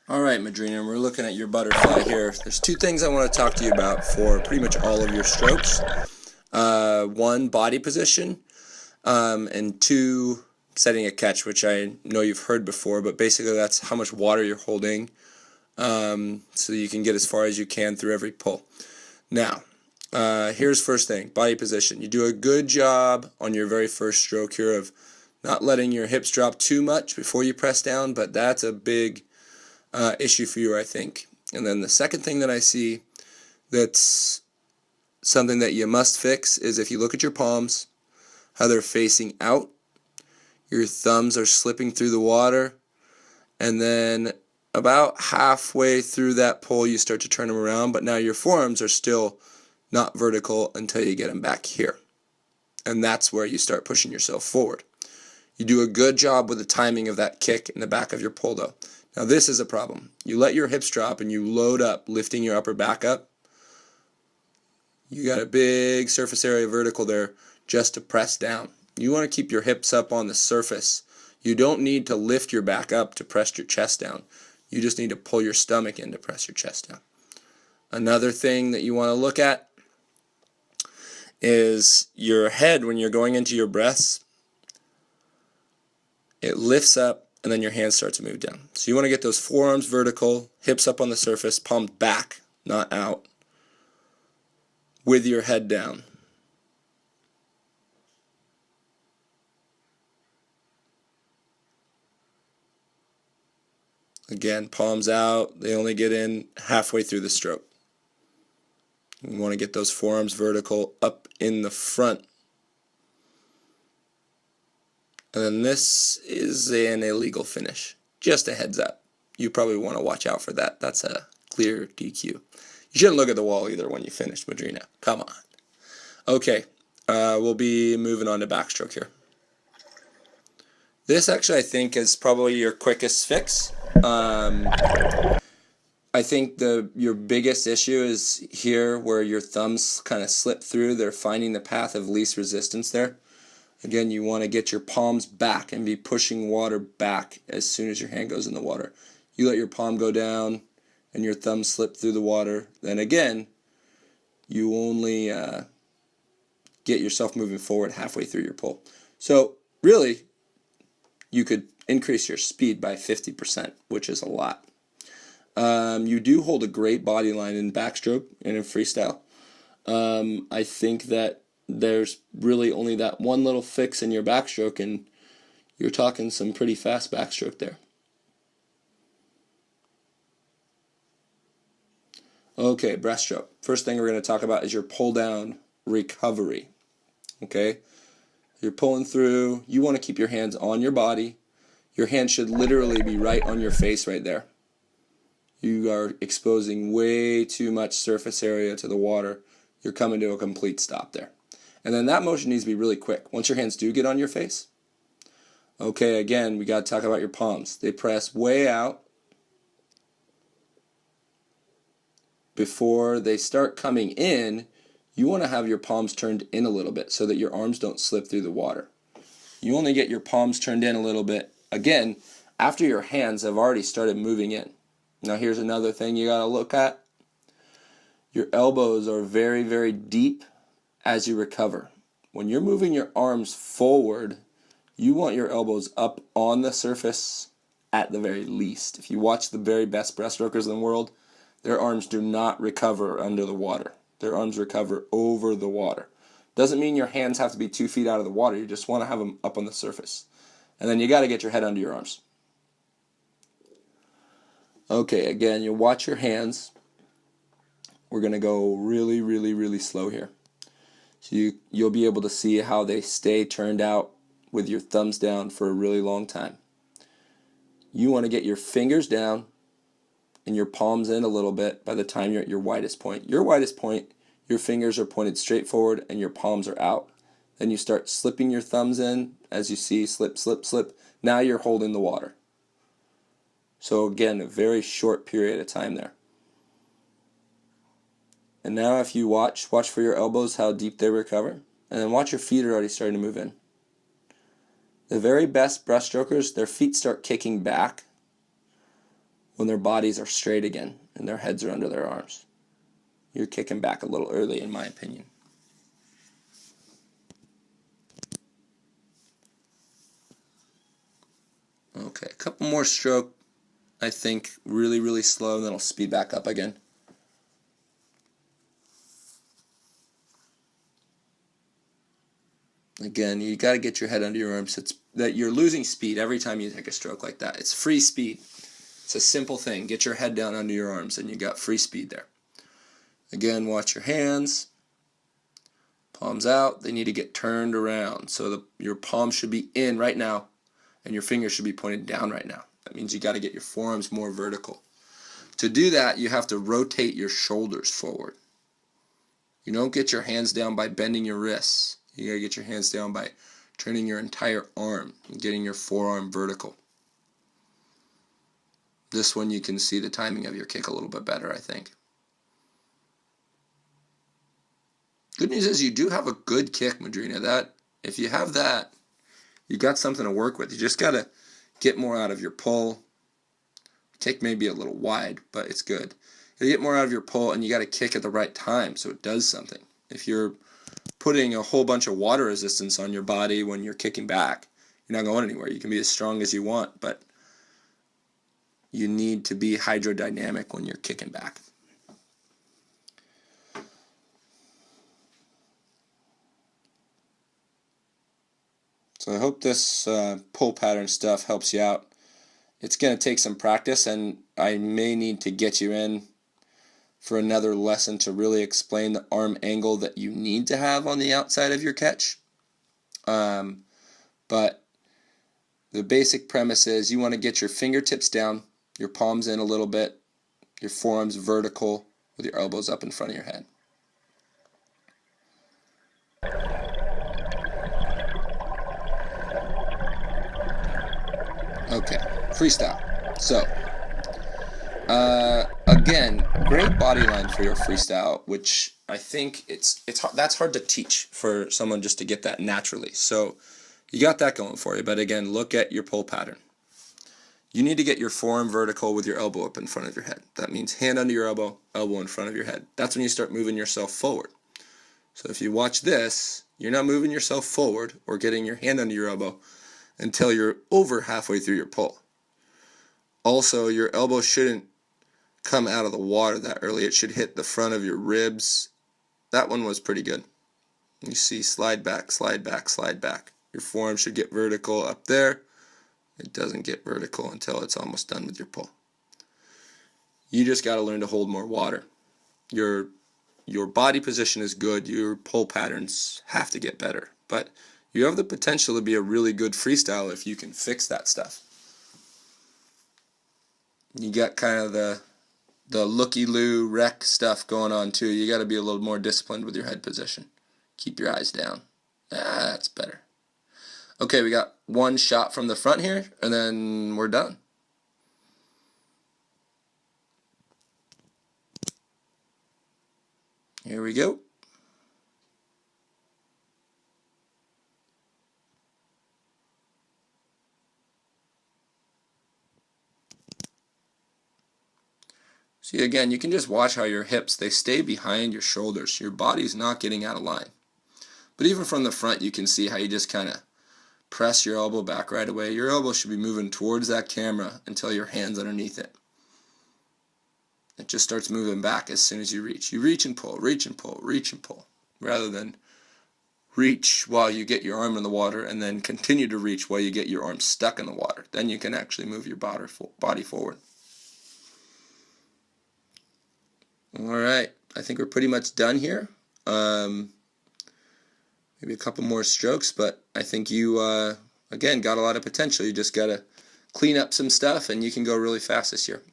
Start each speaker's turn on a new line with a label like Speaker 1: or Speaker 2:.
Speaker 1: Alright, Madreena, we're looking at your butterfly here. There's two things I want to talk to you about for pretty much all of your strokes. One, body position, and two, setting a catch, which I know you've heard before, but basically that's how much water you're holding, so you can get as far as you can through every pull. Now, here's first thing, body position. You do a good job on your very first stroke here of not letting your hips drop too much before you press down, but that's a big issue for you, I think. And then the second thing that I see that's something that you must fix is if you look at your palms, how they're facing out, your thumbs are slipping through the water, and then about halfway through that pull you start to turn them around, but now your forearms are still not vertical until you get them back here. And that's where you start pushing yourself forward. You do a good job with the timing of that kick in the back of your pull though. Now this is a problem. You let your hips drop and you load up, lifting your upper back up. You got a big surface area vertical there just to press down. You want to keep your hips up on the surface. You don't need to lift your back up to press your chest down. You just need to pull your stomach in to press your chest down. Another thing that you want to look at is your head when you're going into your breaths. It lifts up and then your hands start to move down. So you want to get those forearms vertical, hips up on the surface, palms back, not out, with your head down. Again, palms out, they only get in halfway through the stroke. You want to get those forearms vertical up in the front. And then this is an illegal finish. Just a heads up. You probably want to watch out for that. That's a clear DQ. You shouldn't look at the wall either when you finish, Madreena. Come on. Okay, we'll be moving on to backstroke here. This actually I think is probably your quickest fix. I think your biggest issue is here where your thumbs kind of slip through. They're finding the path of least resistance there. Again, you want to get your palms back and be pushing water back as soon as your hand goes in the water. You let your palm go down and your thumb slip through the water. Then again, you only get yourself moving forward halfway through your pull. So really, you could increase your speed by 50%, which is a lot. You do hold a great body line in backstroke and in freestyle. I think that there's really only that one little fix in your backstroke and you're talking some pretty fast backstroke there. Okay, breaststroke. First thing we're going to talk about is your pull down recovery. Okay? You're pulling through. You want to keep your hands on your body. Your hand should literally be right on your face right there. You are exposing way too much surface area to the water. You're coming to a complete stop there. And then that motion needs to be really quick. Once your hands do get on your face, okay, again, we got to talk about your palms. They press way out before they start coming in. You want to have your palms turned in a little bit so that your arms don't slip through the water. You only get your palms turned in a little bit, again, after your hands have already started moving in. Now here's another thing you got to look at. Your elbows are very, very deep as you recover. When you're moving your arms forward, you want your elbows up on the surface at the very least. If you watch the very best breaststrokers in the world, their arms do not recover under the water. Their arms recover over the water. Doesn't mean your hands have to be 2 feet out of the water. You just want to have them up on the surface. And then you got to get your head under your arms. Okay, again, you'll watch your hands. We're going to go really, really, really slow here. So you'll be able to see how they stay turned out with your thumbs down for a really long time. You want to get your fingers down and your palms in a little bit by the time you're at your widest point. Your widest point, your fingers are pointed straight forward and your palms are out. Then you start slipping your thumbs in as you see, slip, slip, slip. Now you're holding the water. So again, a very short period of time there. And now if you watch for your elbows, how deep they recover. And then watch your feet are already starting to move in. The very best breaststrokers, their feet start kicking back when their bodies are straight again and their heads are under their arms. You're kicking back a little early, in my opinion. Okay, a couple more stroke, I think, really, really slow, and then I'll speed back up again. Again, you got to get your head under your arms. It's that you're losing speed every time you take a stroke like that. It's free speed. It's a simple thing. Get your head down under your arms, and you got free speed there. Again, watch your hands. Palms out. They need to get turned around. So your palm should be in right now, and your fingers should be pointed down right now. That means you got to get your forearms more vertical. To do that, you have to rotate your shoulders forward. You don't get your hands down by bending your wrists. You got to get your hands down by turning your entire arm and getting your forearm vertical. This one you can see the timing of your kick a little bit better, I think. Good news is you do have a good kick, Madreena. That if you have that, you got something to work with. You just got to get more out of your pull. Kick may be a little wide, but it's good. You get more out of your pull, and you got to kick at the right time so it does something. If you're putting a whole bunch of water resistance on your body when you're kicking back, you're not going anywhere. You can be as strong as you want, but you need to be hydrodynamic when you're kicking back. So I hope this pull pattern stuff helps you out. It's going to take some practice, and I may need to get you in for another lesson to really explain the arm angle that you need to have on the outside of your catch. But the basic premise is you want to get your fingertips down, your palms in a little bit, your forearms vertical with your elbows up in front of your head. Okay, freestyle. So, again, great body line for your freestyle, which I think that's hard to teach for someone just to get that naturally. So you got that going for you. But again, look at your pull pattern. You need to get your forearm vertical with your elbow up in front of your head. That means hand under your elbow, elbow in front of your head. That's when you start moving yourself forward. So if you watch this, you're not moving yourself forward or getting your hand under your elbow until you're over halfway through your pull. Also, your elbow shouldn't come out of the water that early. It should hit the front of your ribs. That one was pretty good. You see, slide back, slide back, slide back. Your forearm should get vertical up there. It doesn't get vertical until it's almost done with your pull. You just got to learn to hold more water. Your body position is good. Your pull patterns have to get better. But you have the potential to be a really good freestyle if you can fix that stuff. You got kind of the looky-loo wreck stuff going on too. You got to be a little more disciplined with your head position. Keep your eyes down. That's better. Okay, we got one shot from the front here, and then we're done. Here we go. See, again, you can just watch how your hips, they stay behind your shoulders. Your body's not getting out of line. But even from the front, you can see how you just kind of press your elbow back right away. Your elbow should be moving towards that camera until your hand's underneath it. It just starts moving back as soon as you reach. You reach and pull, reach and pull, reach and pull, rather than reach while you get your arm in the water and then continue to reach while you get your arm stuck in the water. Then you can actually move your body forward. Alright, I think we're pretty much done here. Maybe a couple more strokes, but I think you, again, got a lot of potential. You just got to clean up some stuff and you can go really fast this year.